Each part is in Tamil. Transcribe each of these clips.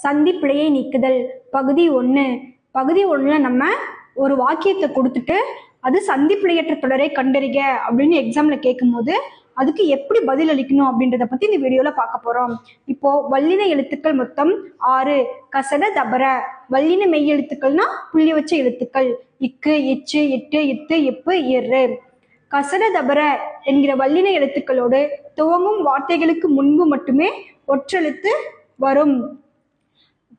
சந்தி பிழையை நீக்குதல். பகுதி 1. பகுதி 1ல நம்ம ஒரு வாக்கியத்தை கொடுத்துட்டு அது சந்தி பிழையற்ற தொடரை கண்டறிக அப்படின்னு எக்ஸாம்ல கேட்கும்போது அதுக்கு எப்படி பதில் அளிக்கணும் அப்படின்றத பத்தி இந்த வீடியோல பார்க்க போறோம். இப்போ வல்லின எழுத்துக்கள் மொத்தம் 6. கசட தபர. வல்லின மெய் எழுத்துக்கள்னா புள்ளி வச்ச எழுத்துக்கள். இக்கு, இச்சு, இட்டு, இத்து, இப்பு, இரு. கசட தபர என்கிற வல்லின எழுத்துக்களோடு துவங்கும் வார்த்தைகளுக்கு முன்பு மட்டுமே ஒற்றெழுத்து வரும்.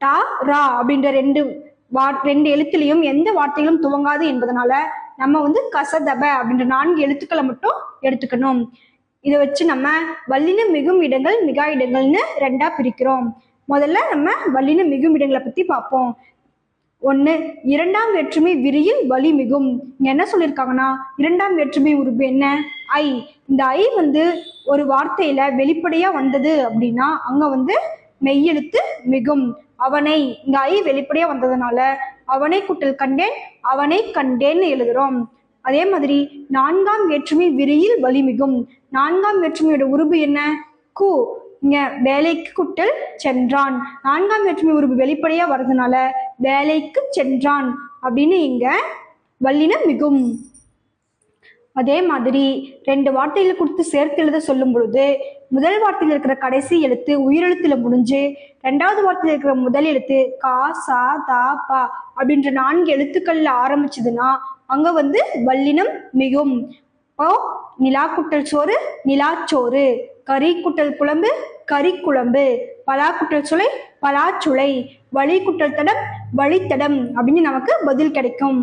டா ரா அப்படின்ற ரெண்டு எழுத்துலையும் எந்த வார்த்தைகளும் துவங்காது என்பதனால நம்ம கசதப அப்படின்ற 4 எழுத்துக்களை மட்டும் எடுத்துக்கணும். இதை வச்சு நம்ம வல்லின மிகும் இடங்கள் மிகா இடங்கள்னு 2ஆ பிரிக்கிறோம். முதல்ல நம்ம வல்லின மிகும் இடங்களை பத்தி பார்ப்போம். 1. இரண்டாம் வேற்றுமை விரியில் வலி மிகும். இங்க என்ன சொல்லியிருக்காங்கன்னா, இரண்டாம் வேற்றுமை உருபு என்ன? ஐ. இந்த ஐ ஒரு வார்த்தையில வெளிப்படையா வந்தது அப்படின்னா அங்க மெய்யெழுத்து மிகும். அவனை, இங்க ஐ வெளிப்படையா வந்ததுனால அவனை கூட்டல் கண்டேன், அவனை கண்டேன்னு எழுதுறோம். அதே மாதிரி நான்காம் வேற்றுமை விரியில் வலி மிகும். நான்காம் வேற்றுமையோட உருபு என்ன? கு. இங்க வேலைக்கு கூட்டல் சென்றான். நான்காம் வேற்றுமை உருபு வெளிப்படையா வர்றதுனால வேலைக்கு சென்றான் அப்படின்னு இங்க வல்லினம் மிகும். அதே மாதிரி 2 வார்த்தைகளை கொடுத்து சேர்த்து எழுத சொல்லும் பொழுது முதல் வார்த்தையில் இருக்கிற கடைசி எழுத்து உயிரெழுத்துல முடிஞ்சு 2வது வார்த்தையில் இருக்கிற முதல் எழுத்து கா, சா, தா, பா அப்படின்ற 4 எழுத்துக்கள்ல ஆரம்பிச்சதுன்னா அங்க வல்லினம் மிகும். இப்போ நிலா குட்டல் சோறு நிலாச்சோறு, கறி குட்டல் குழம்பு கறி குழம்பு, பலா குட்டல் சுளை பலாச்சுளை, வழி குட்டல் தடம் வழித்தடம் அப்படின்னு நமக்கு பதில் கிடைக்கும்.